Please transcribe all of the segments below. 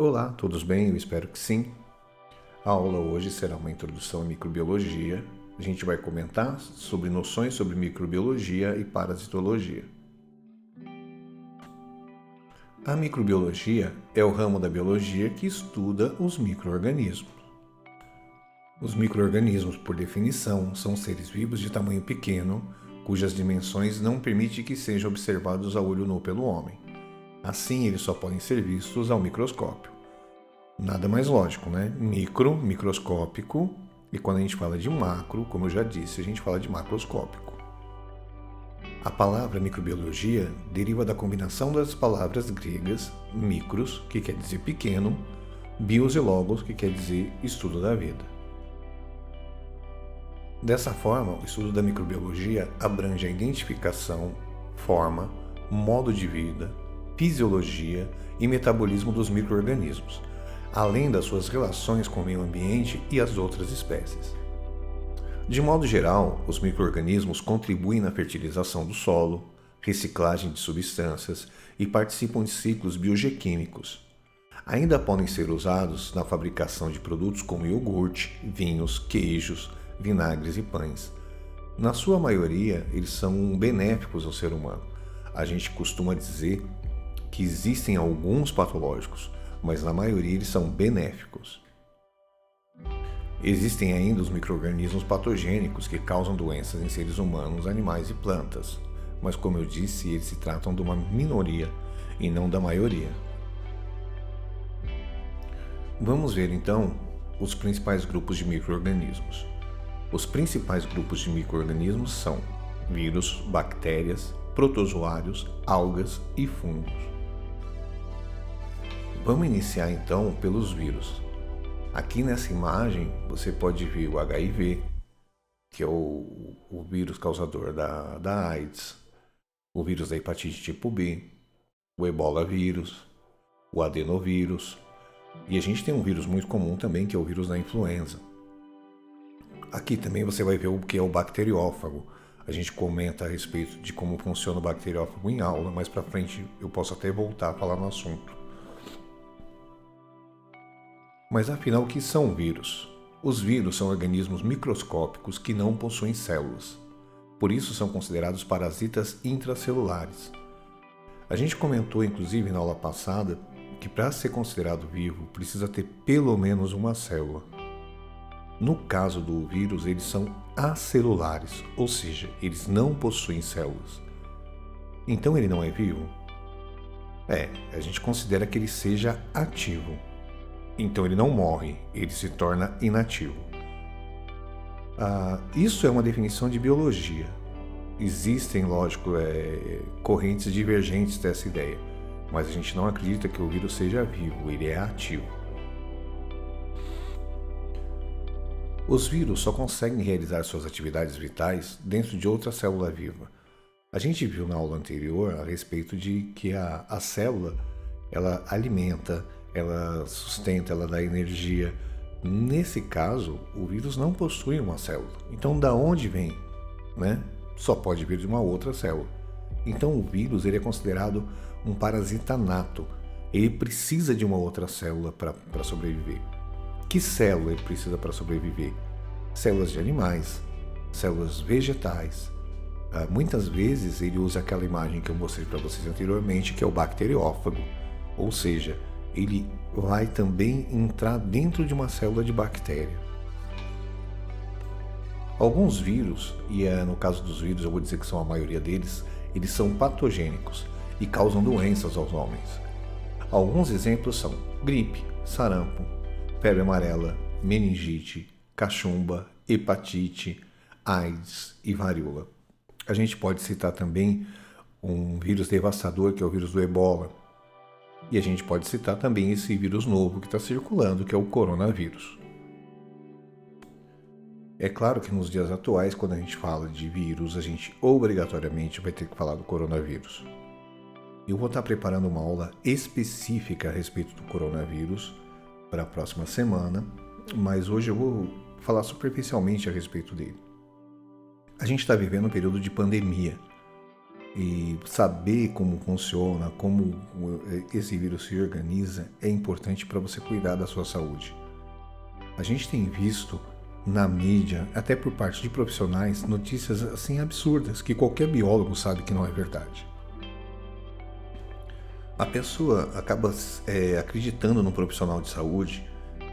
Olá, todos bem? Eu espero que sim. A aula hoje será uma introdução à microbiologia. A gente vai comentar sobre noções sobre microbiologia e parasitologia. A microbiologia é o ramo da biologia que estuda os micro-organismos. Os micro-organismos, por definição, são seres vivos de tamanho pequeno, cujas dimensões não permitem que sejam observados a olho nu pelo homem. Assim, eles só podem ser vistos ao microscópio. Nada mais lógico, né? Microscópico, e quando a gente fala de macro, como eu já disse, a gente fala de macroscópico. A palavra microbiologia deriva da combinação das palavras gregas micros, que quer dizer pequeno, bios e logos, que quer dizer estudo da vida. Dessa forma, o estudo da microbiologia abrange a identificação, forma, modo de vida, fisiologia e metabolismo dos micro-organismos, além das suas relações com o meio ambiente e as outras espécies. De modo geral, os micro-organismos contribuem na fertilização do solo, reciclagem de substâncias e participam de ciclos biogequímicos. Ainda podem ser usados na fabricação de produtos como iogurte, vinhos, queijos, vinagres e pães. Na sua maioria, eles são benéficos ao ser humano. A gente costuma dizer que existem alguns patológicos, mas na maioria eles são benéficos. Existem ainda os micro-organismos patogênicos que causam doenças em seres humanos, animais e plantas, mas como eu disse, eles se tratam de uma minoria e não da maioria. Vamos ver então os principais grupos de micro-organismos. Os principais grupos de micro-organismos são vírus, bactérias, protozoários, algas e fungos. Vamos iniciar então pelos vírus. Aqui nessa imagem você pode ver o HIV, que é o vírus causador da AIDS, o vírus da hepatite tipo B, o ebola vírus, o adenovírus, e a gente tem um vírus muito comum também, que é o vírus da influenza. Aqui também você vai ver o que é o bacteriófago. A gente comenta a respeito de como funciona o bacteriófago em aula, mas para frente eu posso até voltar a falar no assunto. Mas afinal, o que são vírus? Os vírus são organismos microscópicos que não possuem células. Por isso são considerados parasitas intracelulares. A gente comentou, inclusive, na aula passada, que para ser considerado vivo precisa ter pelo menos uma célula. No caso do vírus, eles são acelulares, ou seja, eles não possuem células. Então ele não é vivo? A gente considera que ele seja ativo. Então ele não morre, ele se torna inativo. Isso é uma definição de biologia. Existem, lógico, correntes divergentes dessa ideia, mas a gente não acredita que o vírus seja vivo, ele é ativo. Os vírus só conseguem realizar suas atividades vitais dentro de outra célula viva. A gente viu na aula anterior a respeito de que a célula, ela alimenta, ela sustenta, ela dá energia. Nesse caso, o vírus não possui uma célula. Então, da onde vem? Só pode vir de uma outra célula. Então, o vírus ele é considerado um parasita nato. Ele precisa de uma outra célula para sobreviver. Que célula ele precisa para sobreviver? Células de animais, células vegetais. Muitas vezes ele usa aquela imagem que eu mostrei para vocês anteriormente, que é o bacteriófago. Ou seja, ele vai também entrar dentro de uma célula de bactéria. Alguns vírus, e no caso dos vírus eu vou dizer que são a maioria deles, eles são patogênicos e causam doenças aos homens. Alguns exemplos são gripe, sarampo, febre amarela, meningite, cachumba, hepatite, AIDS e varíola. A gente pode citar também um vírus devastador, que é o vírus do ebola. E a gente pode citar também esse vírus novo que está circulando, que é o coronavírus. É claro que nos dias atuais, quando a gente fala de vírus, a gente obrigatoriamente vai ter que falar do coronavírus. Eu vou estar preparando uma aula específica a respeito do coronavírus para a próxima semana, mas hoje eu vou falar superficialmente a respeito dele. A gente está vivendo um período de pandemia. e saber como funciona, como esse vírus se organiza, é importante para você cuidar da sua saúde. A gente tem visto na mídia, até por parte de profissionais, notícias assim absurdas que qualquer biólogo sabe que não é verdade. A pessoa acaba acreditando no profissional de saúde,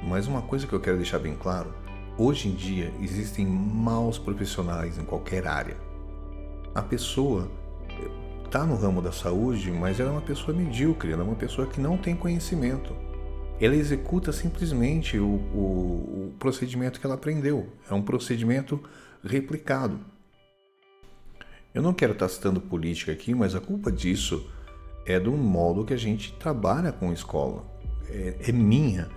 mas uma coisa que eu quero deixar bem claro, hoje em dia existem maus profissionais em qualquer área. A pessoa está no ramo da saúde, mas ela é uma pessoa medíocre, ela é uma pessoa que não tem conhecimento. Ela executa simplesmente o procedimento que ela aprendeu. É um procedimento replicado. Eu não quero estar citando política aqui, mas a culpa disso é do modo que a gente trabalha com a escola. É minha,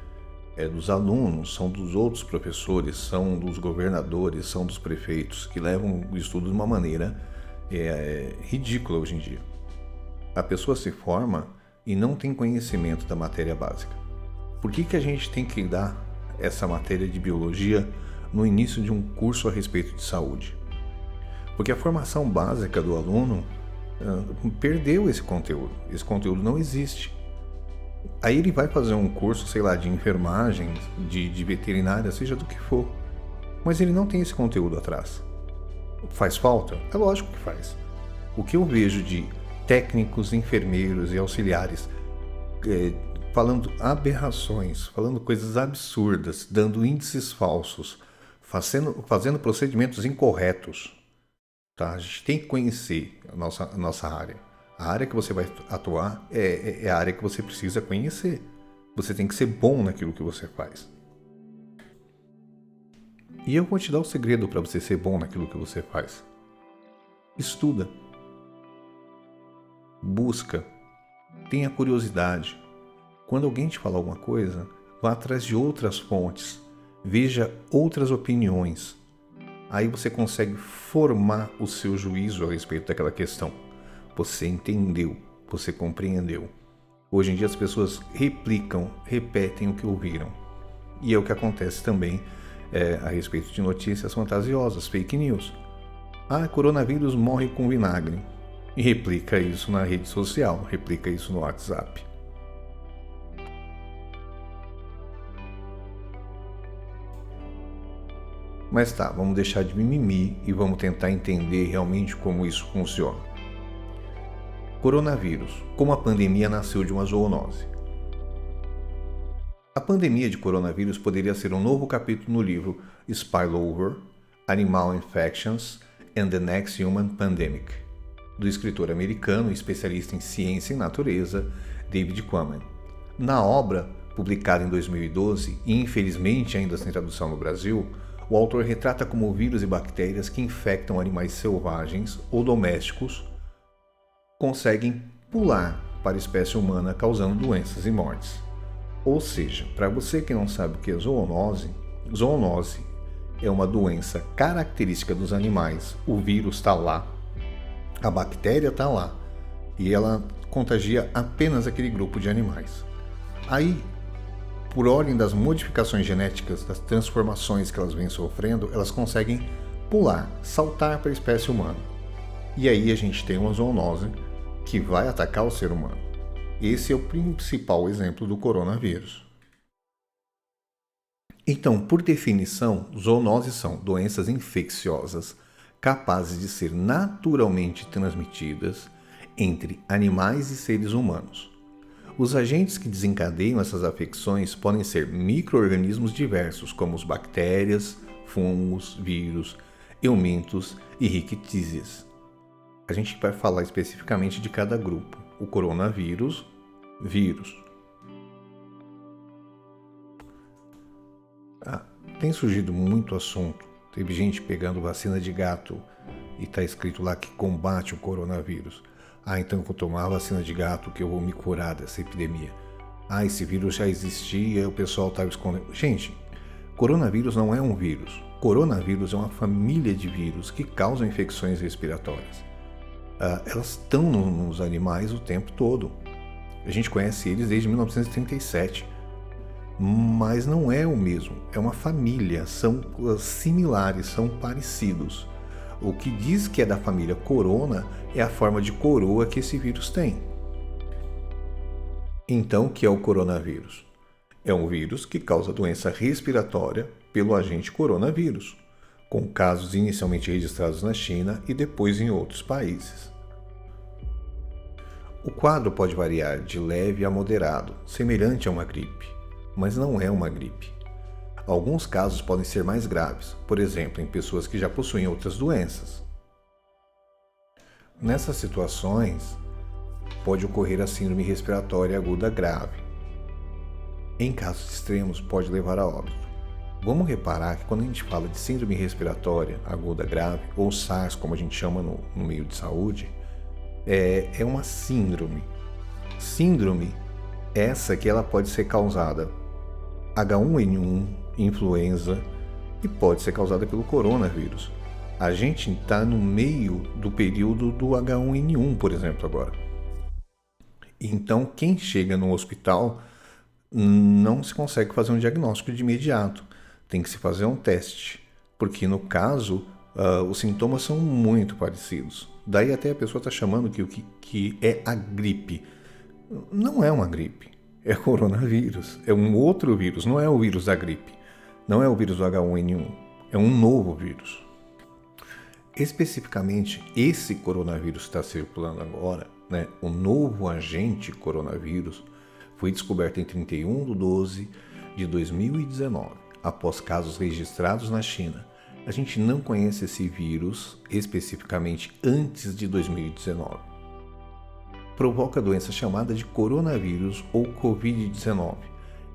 é dos alunos, são dos outros professores, são dos governadores, são dos prefeitos, que levam o estudo de uma maneira ridícula hoje em dia. A pessoa se forma e não tem conhecimento da matéria básica. Por que a gente tem que dar essa matéria de biologia no início de um curso a respeito de saúde? Porque a formação básica do aluno perdeu esse conteúdo não existe. Aí ele vai fazer um curso, sei lá, de enfermagem, de veterinária, seja do que for, mas ele não tem esse conteúdo atrás. Faz falta? É lógico que faz. O que eu vejo de técnicos, enfermeiros e auxiliares falando aberrações, falando coisas absurdas, dando índices falsos, fazendo procedimentos incorretos. Tá? A gente tem que conhecer a nossa área. A área que você vai atuar é a área que você precisa conhecer. Você tem que ser bom naquilo que você faz. E eu vou te dar o segredo para você ser bom naquilo que você faz. Estuda. Busca. Tenha curiosidade. Quando alguém te falar alguma coisa, vá atrás de outras fontes. Veja outras opiniões. Aí você consegue formar o seu juízo a respeito daquela questão. Você entendeu, você compreendeu. Hoje em dia as pessoas repetem o que ouviram. E é o que acontece também a respeito de notícias fantasiosas, fake news. Coronavírus morre com vinagre. E replica isso na rede social, replica isso no WhatsApp. Mas tá, vamos deixar de mimimi e vamos tentar entender realmente como isso funciona. Coronavírus, como a pandemia nasceu de uma zoonose. A pandemia de coronavírus poderia ser um novo capítulo no livro Spillover, Animal Infections and the Next Human Pandemic, do escritor americano e especialista em ciência e natureza, David Quammen. Na obra, publicada em 2012 e infelizmente ainda sem tradução no Brasil, o autor retrata como vírus e bactérias que infectam animais selvagens ou domésticos conseguem pular para a espécie humana, causando doenças e mortes. Ou seja, para você que não sabe o que é zoonose é uma doença característica dos animais. O vírus está lá, a bactéria está lá e ela contagia apenas aquele grupo de animais. Aí, por ordem das modificações genéticas, das transformações que elas vêm sofrendo, elas conseguem pular, saltar para a espécie humana. E aí a gente tem uma zoonose que vai atacar o ser humano. Esse é o principal exemplo do coronavírus. Então, por definição, zoonoses são doenças infecciosas capazes de ser naturalmente transmitidas entre animais e seres humanos. Os agentes que desencadeiam essas afecções podem ser micro-organismos diversos, como as bactérias, fungos, vírus, eumintos e rickettsias. A gente vai falar especificamente de cada grupo. O coronavírus, vírus. Tem surgido muito assunto. Teve gente pegando vacina de gato e está escrito lá que combate o coronavírus. Então eu vou tomar a vacina de gato que eu vou me curar dessa epidemia. Esse vírus já existia, o pessoal estava escondendo. Gente, coronavírus não é um vírus. Coronavírus é uma família de vírus que causam infecções respiratórias. Elas estão nos animais o tempo todo. A gente conhece eles desde 1937. Mas não é o mesmo. É uma família, são similares, são parecidos. O que diz que é da família corona é a forma de coroa que esse vírus tem. Então, o que é o coronavírus? É um vírus que causa doença respiratória pelo agente coronavírus, com casos inicialmente registrados na China e depois em outros países. O quadro pode variar de leve a moderado, semelhante a uma gripe, mas não é uma gripe. Alguns casos podem ser mais graves, por exemplo, em pessoas que já possuem outras doenças. Nessas situações, pode ocorrer a síndrome respiratória aguda grave. Em casos extremos, pode levar a óbito. Vamos reparar que quando a gente fala de síndrome respiratória aguda grave, ou SARS, como a gente chama no meio de saúde, é uma síndrome. Síndrome essa que ela pode ser causada H1N1, influenza, e pode ser causada pelo coronavírus. A gente está no meio do período do H1N1, por exemplo, agora. Então, quem chega no hospital não se consegue fazer um diagnóstico de imediato. Tem que se fazer um teste, porque no caso, os sintomas são muito parecidos. Daí até a pessoa está chamando que é a gripe. Não é uma gripe, é coronavírus. É um outro vírus, não é o vírus da gripe. Não é o vírus do H1N1, é um novo vírus. Especificamente, esse coronavírus que está circulando agora, o novo agente coronavírus, foi descoberto em 31/12 de 2019, após casos registrados na China. A gente não conhece esse vírus especificamente antes de 2019. Provoca a doença chamada de coronavírus ou Covid-19.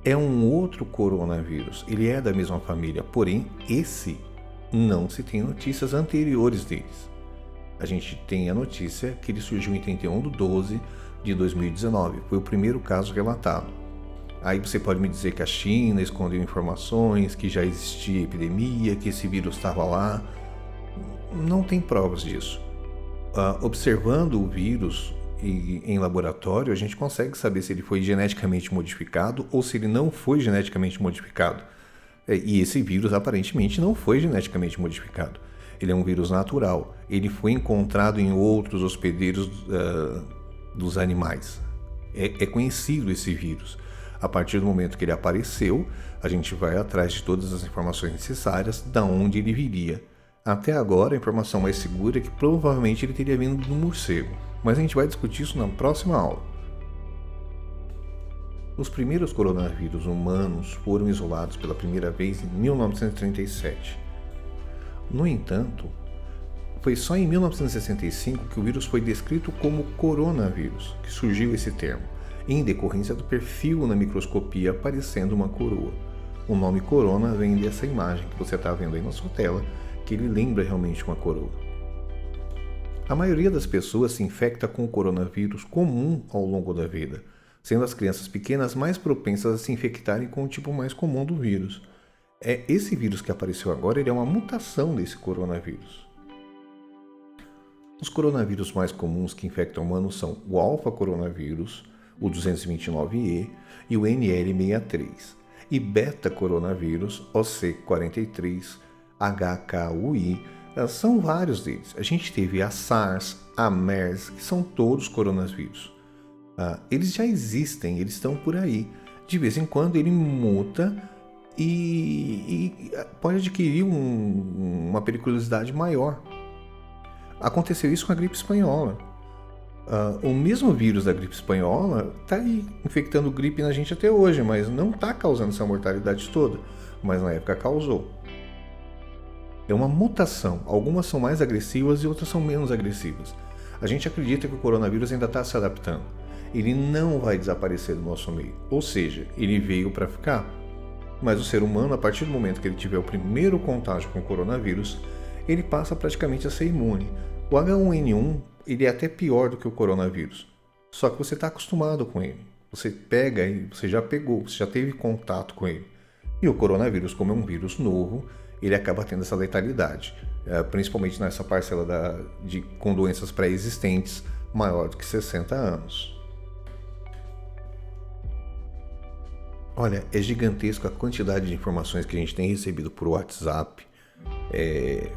É um outro coronavírus, ele é da mesma família, porém esse não se tem notícias anteriores deles. A gente tem a notícia que ele surgiu em 31/12 de 2019, foi o primeiro caso relatado. Aí você pode me dizer que a China escondeu informações, que já existia epidemia, que esse vírus estava lá. Não tem provas disso. Observando o vírus em laboratório, a gente consegue saber se ele foi geneticamente modificado ou se ele não foi geneticamente modificado. E esse vírus aparentemente não foi geneticamente modificado. Ele é um vírus natural. Ele foi encontrado em outros hospedeiros dos animais. É conhecido esse vírus. A partir do momento que ele apareceu, a gente vai atrás de todas as informações necessárias da onde ele viria. Até agora, a informação mais segura é que provavelmente ele teria vindo do morcego, mas a gente vai discutir isso na próxima aula. Os primeiros coronavírus humanos foram isolados pela primeira vez em 1937. No entanto, foi só em 1965 que o vírus foi descrito como coronavírus, que surgiu esse termo, em decorrência do perfil na microscopia aparecendo uma coroa. O nome corona vem dessa imagem que você está vendo aí na sua tela, que ele lembra realmente uma coroa. A maioria das pessoas se infecta com o coronavírus comum ao longo da vida, sendo as crianças pequenas mais propensas a se infectarem com o tipo mais comum do vírus. Esse vírus que apareceu agora, ele é uma mutação desse coronavírus. Os coronavírus mais comuns que infectam humanos são o alfa-coronavírus, o 229E e o NL63, e beta-coronavírus, OC43, HKUI, são vários deles. A gente teve a SARS, a MERS, que são todos coronavírus. Eles já existem, eles estão por aí. De vez em quando ele muta e pode adquirir uma periculosidade maior. Aconteceu isso com a gripe espanhola. O mesmo vírus da gripe espanhola está aí infectando gripe na gente até hoje, mas não está causando essa mortalidade toda, mas na época causou. É uma mutação, algumas são mais agressivas e outras são menos agressivas. A gente acredita que o coronavírus ainda está se adaptando. Ele não vai desaparecer do nosso meio, ou seja, ele veio para ficar. Mas o ser humano, a partir do momento que ele tiver o primeiro contágio com o coronavírus, ele passa praticamente a ser imune. O H1N1 ele é até pior do que o coronavírus, só que você está acostumado com ele. Você pega ele, você já pegou, você já teve contato com ele. E o coronavírus, como é um vírus novo, ele acaba tendo essa letalidade, principalmente nessa parcela com doenças pré-existentes maior do que 60 anos. Olha, é gigantesco a quantidade de informações que a gente tem recebido por WhatsApp,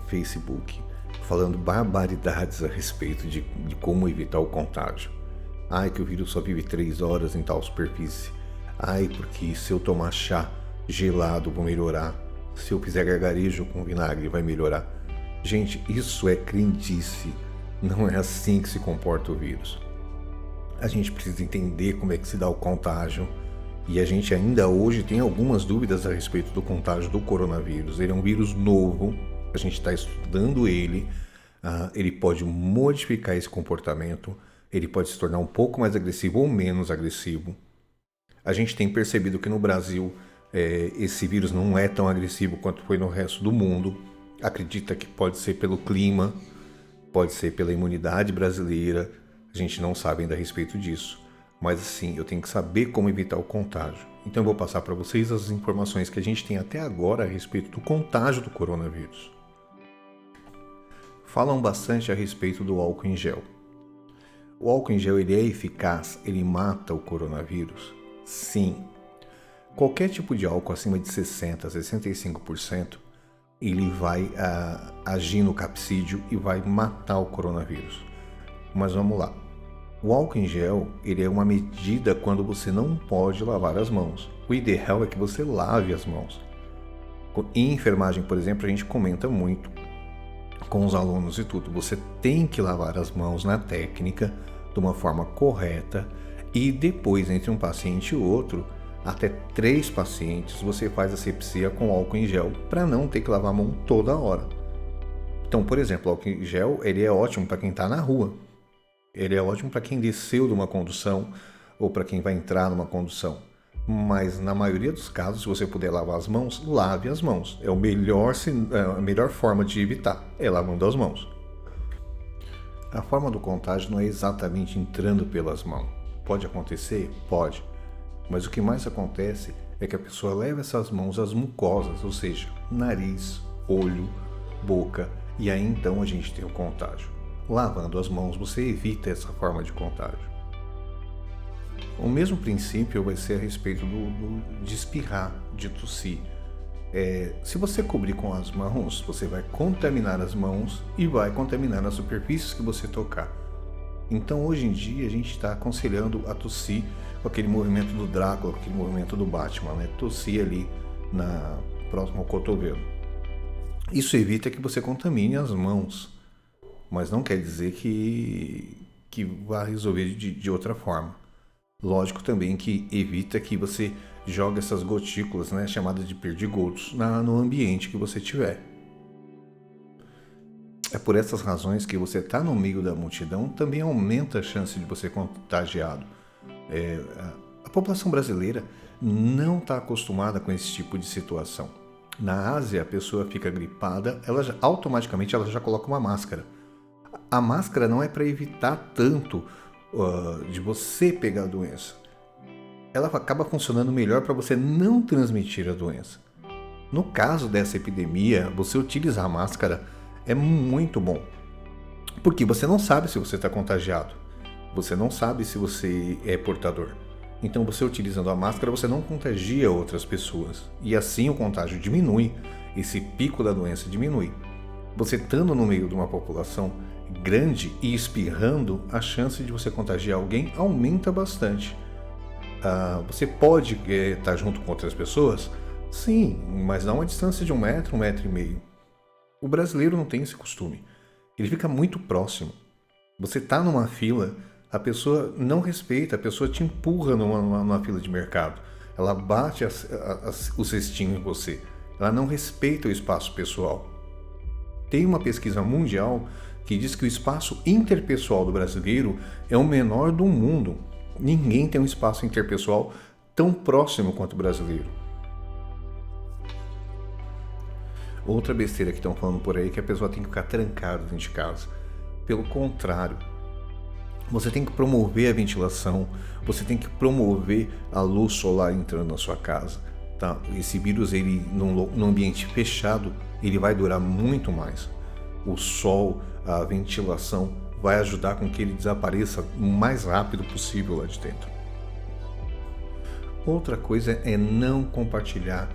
Facebook. falando barbaridades a respeito de como evitar o contágio. Ai, que o vírus só vive 3 horas em tal superfície. Ai, porque se eu tomar chá gelado vou melhorar. Se eu fizer gargarejo com vinagre vai melhorar. Gente, isso é crendice. Não é assim que se comporta o vírus. A gente precisa entender como é que se dá o contágio. E a gente ainda hoje tem algumas dúvidas a respeito do contágio do coronavírus. Ele é um vírus novo, a gente está estudando ele. Ele pode modificar esse comportamento. Ele pode se tornar um pouco mais agressivo ou menos agressivo. A gente tem percebido que no Brasil esse vírus não é tão agressivo quanto foi no resto do mundo. Acredita que pode ser pelo clima, pode ser pela imunidade brasileira. A gente não sabe ainda a respeito disso. Mas assim, eu tenho que saber como evitar o contágio. Então eu vou passar para vocês as informações que a gente tem até agora a respeito do contágio do coronavírus. Falam bastante a respeito do álcool em gel. O álcool em gel ele é eficaz? Ele mata o coronavírus? Sim. Qualquer tipo de álcool acima de 60% a 65%, ele vai agir no capsídeo e vai matar o coronavírus. Mas vamos lá. O álcool em gel, ele é uma medida quando você não pode lavar as mãos. O ideal é que você lave as mãos. Em enfermagem, por exemplo, a gente comenta muito com os alunos e tudo. Você tem que lavar as mãos na técnica de uma forma correta e depois, entre um paciente e outro, até 3 pacientes, você faz asepsia com álcool em gel para não ter que lavar a mão toda hora. Então, por exemplo, o álcool em gel ele é ótimo para quem está na rua. Ele é ótimo para quem desceu de uma condução ou para quem vai entrar numa condução. Mas na maioria dos casos, se você puder lavar as mãos, lave as mãos. É a melhor forma de evitar, é lavando as mãos. A forma do contágio não é exatamente entrando pelas mãos. Pode acontecer? Pode. Mas o que mais acontece é que a pessoa leva essas mãos às mucosas, ou seja, nariz, olho, boca, e aí então a gente tem o contágio. Lavando as mãos, você evita essa forma de contágio. O mesmo princípio vai ser a respeito de espirrar, de tossir. Se você cobrir com as mãos, você vai contaminar as mãos e vai contaminar as superfícies que você tocar. Então, hoje em dia, a gente está aconselhando a tossir com aquele movimento do Drácula, com aquele movimento do Batman, né? Tossir ali próximo ao cotovelo. Isso evita que você contamine as mãos. Mas não quer dizer que vá resolver de outra forma. Lógico também que evita que você jogue essas gotículas, né, chamadas de perdigotos, no ambiente que você tiver. É por essas razões que você está no meio da multidão também aumenta a chance de você ser contagiado. A população brasileira não está acostumada com esse tipo de situação. Na Ásia, a pessoa fica gripada, automaticamente ela já coloca uma máscara. A máscara não é para evitar tanto de você pegar a doença. Ela acaba funcionando melhor para você não transmitir a doença. No caso dessa epidemia, você utilizar a máscara é muito bom. Porque você não sabe se você está contagiado. Você não sabe se você é portador. Então, você utilizando a máscara, você não contagia outras pessoas. E assim o contágio diminui, esse pico da doença diminui. Você estando no meio de uma população grande e espirrando, a chance de você contagiar alguém aumenta bastante. Você pode estar junto com outras pessoas? Sim, mas a uma distância de 1 metro, 1,5 metro. O brasileiro não tem esse costume. Ele fica muito próximo. Você está numa fila, a pessoa não respeita, a pessoa te empurra numa fila de mercado. Ela bate o cestinho em você. Ela não respeita o espaço pessoal. Tem uma pesquisa mundial que diz que o espaço interpessoal do brasileiro é o menor do mundo. Ninguém tem um espaço interpessoal tão próximo quanto o brasileiro. Outra besteira que estão falando por aí é que a pessoa tem que ficar trancada dentro de casa. Pelo contrário, você tem que promover a ventilação, você tem que promover a luz solar entrando na sua casa. Tá? Esse vírus, ele, num ambiente fechado, ele vai durar muito mais. O sol, a ventilação vai ajudar com que ele desapareça o mais rápido possível lá de dentro. Outra coisa é não compartilhar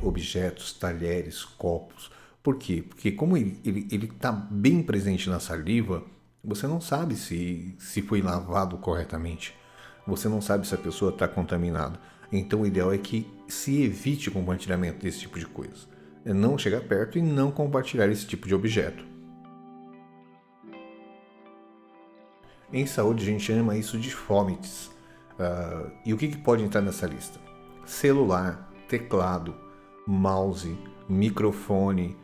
objetos, talheres, copos Por quê? Porque como ele está bem presente na saliva, você não sabe se foi lavado corretamente. Você não sabe se a pessoa está contaminada. Então o ideal é que se evite o compartilhamento desse tipo de coisa. É não chegar perto e não compartilhar esse tipo de objeto. Em saúde a gente chama isso de fomites. E o que pode entrar nessa lista? Celular, teclado, mouse, microfone,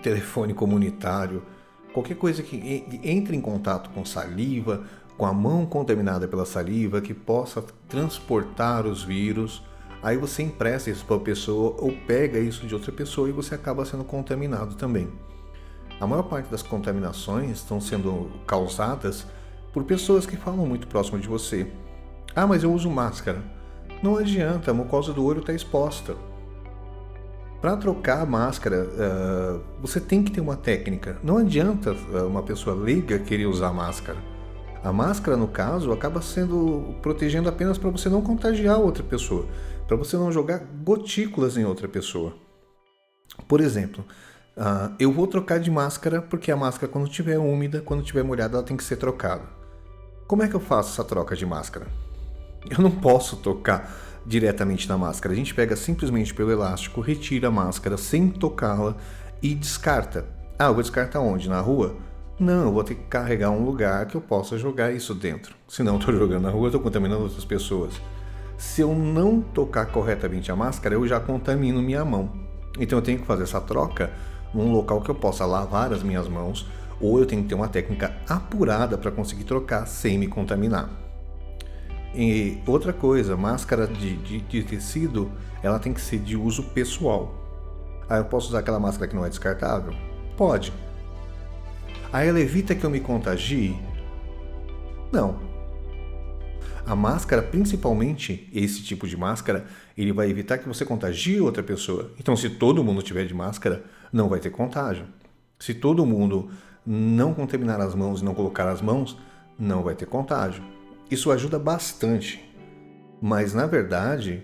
telefone comunitário, qualquer coisa que entre em contato com saliva, com a mão contaminada pela saliva, que possa transportar os vírus. Aí você empresta isso para a pessoa ou pega isso de outra pessoa e você acaba sendo contaminado também. A maior parte das contaminações estão sendo causadas por pessoas que falam muito próximo de você. Ah, mas eu uso máscara. Não adianta, a mucosa do olho está exposta. Para trocar a máscara, você tem que ter uma técnica. Não adianta uma pessoa leiga querer usar máscara. A máscara, no caso, acaba sendo protegendo apenas para você não contagiar outra pessoa, para você não jogar gotículas em outra pessoa. Por exemplo, eu vou trocar de máscara porque a máscara, quando estiver úmida, quando estiver molhada, ela tem que ser trocada. Como é que eu faço essa troca de máscara? Eu não posso tocar diretamente na máscara. A gente pega simplesmente pelo elástico, retira a máscara sem tocá-la e descarta. Ah, eu vou descartar onde? Na rua? Não, eu vou ter que carregar um lugar que eu possa jogar isso dentro. Se não, eu estou jogando na rua, eu estou contaminando outras pessoas. Se eu não tocar corretamente a máscara, eu já contamino minha mão. Então eu tenho que fazer essa troca num local que eu possa lavar as minhas mãos, ou eu tenho que ter uma técnica apurada para conseguir trocar sem me contaminar. E outra coisa, máscara de tecido, ela tem que ser de uso pessoal. Ah, eu posso usar aquela máscara que não é descartável? Pode. Ah, ela evita que eu me contagie? Não. A máscara, principalmente esse tipo de máscara, ele vai evitar que você contagie outra pessoa. Então, se todo mundo tiver de máscara, não vai ter contágio. Se todo mundo não contaminar as mãos e não colocar as mãos, não vai ter contágio. Isso ajuda bastante. Mas, na verdade,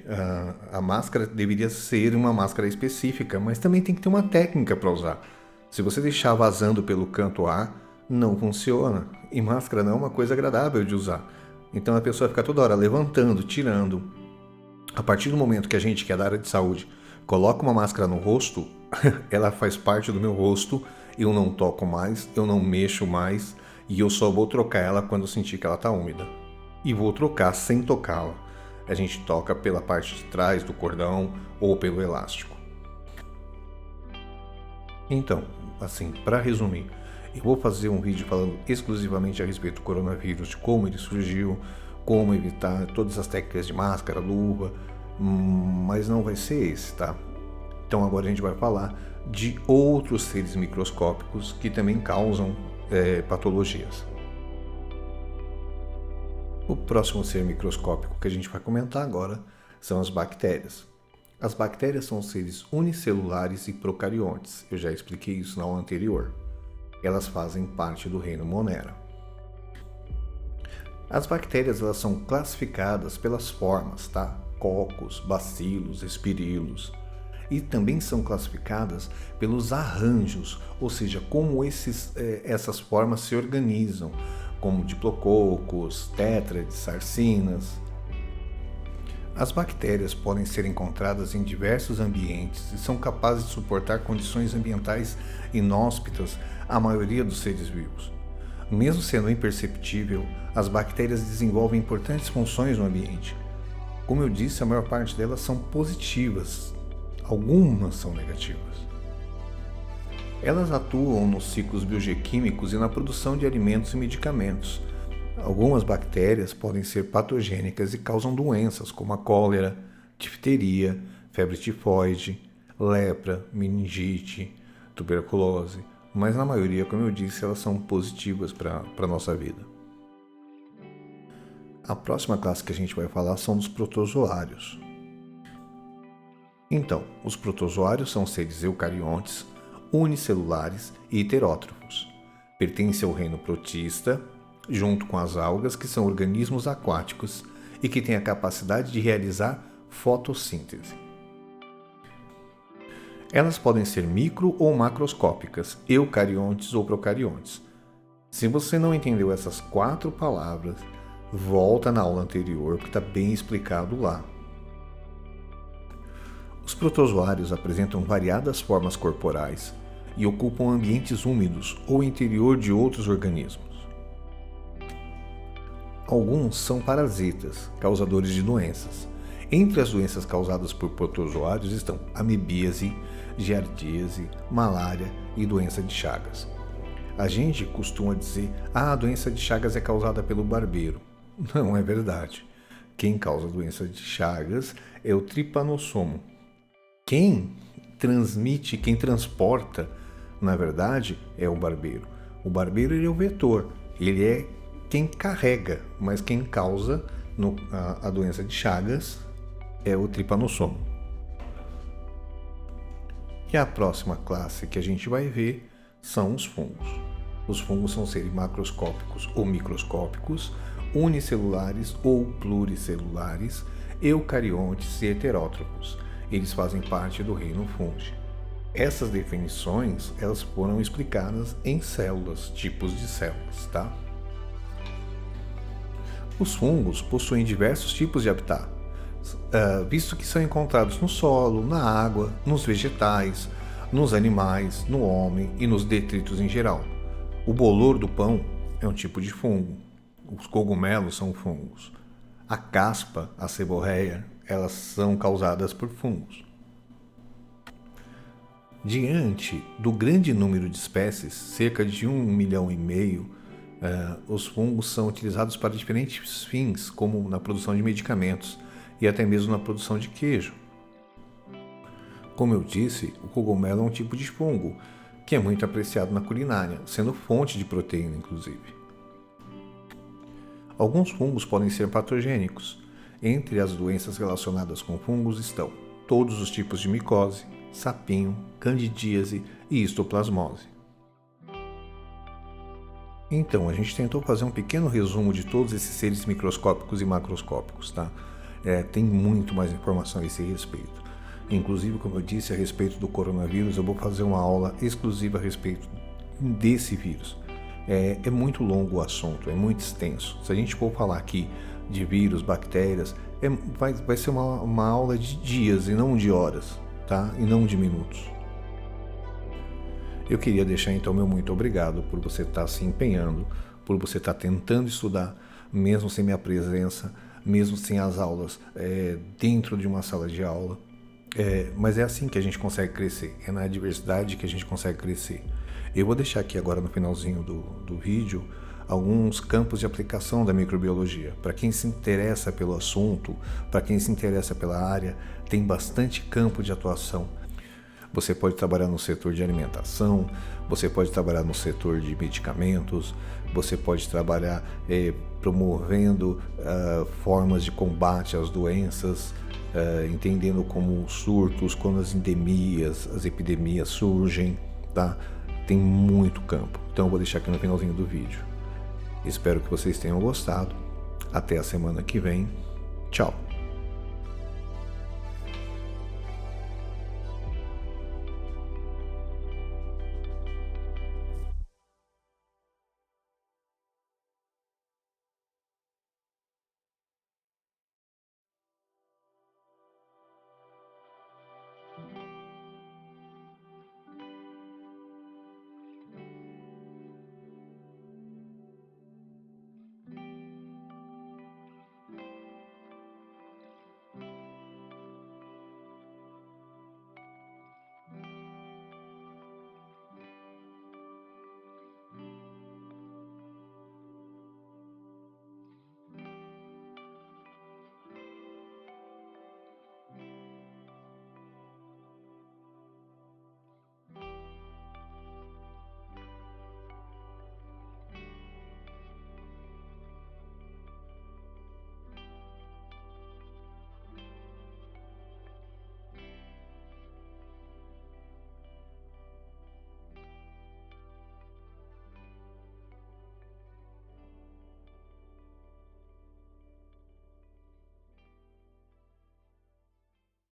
a máscara deveria ser uma máscara específica, mas também tem que ter uma técnica para usar. Se você deixar vazando pelo canto ar, não funciona. E máscara não é uma coisa agradável de usar. Então a pessoa fica toda hora levantando, tirando. A partir do momento que a gente, que é da área de saúde, coloca uma máscara no rosto, ela faz parte do meu rosto, eu não toco mais, eu não mexo mais, e eu só vou trocar ela quando eu sentir que ela está úmida. E vou trocar sem tocá-la. A gente toca pela parte de trás do cordão ou pelo elástico. Então, assim, para resumir, eu vou fazer um vídeo falando exclusivamente a respeito do coronavírus, de como ele surgiu, como evitar, todas as técnicas de máscara, luva, mas não vai ser esse, tá? Então agora a gente vai falar de outros seres microscópicos que também causam patologias. O próximo ser microscópico que a gente vai comentar agora são as bactérias. As bactérias são seres unicelulares e procariontes. Eu já expliquei isso na aula anterior. Elas fazem parte do reino Monera. As bactérias elas são classificadas pelas formas, tá? Cocos, bacilos, espirilos. E também são classificadas pelos arranjos, ou seja, como essas formas se organizam, como diplococos, tétrades, sarcinas. As bactérias podem ser encontradas em diversos ambientes e são capazes de suportar condições ambientais inóspitas à maioria dos seres vivos. Mesmo sendo imperceptível, as bactérias desenvolvem importantes funções no ambiente. Como eu disse, a maior parte delas são positivas, algumas são negativas. Elas atuam nos ciclos biogeoquímicos e na produção de alimentos e medicamentos. Algumas bactérias podem ser patogênicas e causam doenças como a cólera, difteria, febre tifoide, lepra, meningite, tuberculose, mas na maioria, como eu disse, elas são positivas para a nossa vida. A próxima classe que a gente vai falar são dos protozoários. Então, os protozoários são seres eucariontes, unicelulares e heterótrofos. Pertencem ao reino protista, junto com as algas, que são organismos aquáticos e que têm a capacidade de realizar fotossíntese. Elas podem ser micro ou macroscópicas, eucariontes ou procariontes. Se você não entendeu essas 4 palavras, volta na aula anterior, que está bem explicado lá. Os protozoários apresentam variadas formas corporais e ocupam ambientes úmidos ou interior de outros organismos. Alguns são parasitas, causadores de doenças. Entre as doenças causadas por protozoários estão amebíase, giardíase, malária e doença de Chagas. A gente costuma dizer: a doença de Chagas é causada pelo barbeiro. Não é verdade. Quem causa a doença de Chagas é o Trypanosoma. Quem transmite, quem transporta, na verdade, é o barbeiro. O barbeiro ele é o vetor, ele é quem carrega, mas quem causa a doença de Chagas é o Trypanosoma. E a próxima classe que a gente vai ver são os fungos. Os fungos são seres macroscópicos ou microscópicos, unicelulares ou pluricelulares, eucariontes e heterótrofos. Eles fazem parte do reino Fungi. Essas definições elas foram explicadas em células, tipos de células, tá? Os fungos possuem diversos tipos de habitat, visto que são encontrados no solo, na água, nos vegetais, nos animais, no homem e nos detritos em geral. O bolor do pão é um tipo de fungo. Os cogumelos são fungos. A caspa, a seborreia, elas são causadas por fungos. Diante do grande número de espécies, cerca de 1,5 milhão, os fungos são utilizados para diferentes fins, como na produção de medicamentos e até mesmo na produção de queijo. Como eu disse, o cogumelo é um tipo de fungo que é muito apreciado na culinária, sendo fonte de proteína, inclusive. Alguns fungos podem ser patogênicos. Entre as doenças relacionadas com fungos estão todos os tipos de micose, sapinho, candidíase e histoplasmose. Então, a gente tentou fazer um pequeno resumo de todos esses seres microscópicos e macroscópicos, tá? Tem muito mais informação a esse respeito. Inclusive, como eu disse, a respeito do coronavírus, eu vou fazer uma aula exclusiva a respeito desse vírus. É muito longo o assunto, é muito extenso. Se a gente for falar aqui de vírus, bactérias, vai ser uma aula de dias e não de horas, tá? E não de minutos. Eu queria deixar então meu muito obrigado por você estar se empenhando, por você estar tentando estudar, mesmo sem minha presença, mesmo sem as aulas dentro de uma sala de aula. Mas é assim que a gente consegue crescer, é na adversidade que a gente consegue crescer. Eu vou deixar aqui agora no finalzinho do vídeo alguns campos de aplicação da microbiologia. Para quem se interessa pelo assunto, para quem se interessa pela área, tem bastante campo de atuação. Você pode trabalhar no setor de alimentação, você pode trabalhar no setor de medicamentos, você pode trabalhar promovendo formas de combate às doenças, entendendo como os surtos, quando as endemias, as epidemias surgem, tá? Tem muito campo. Então eu vou deixar aqui no finalzinho do vídeo. Espero que vocês tenham gostado. Até a semana que vem. Tchau!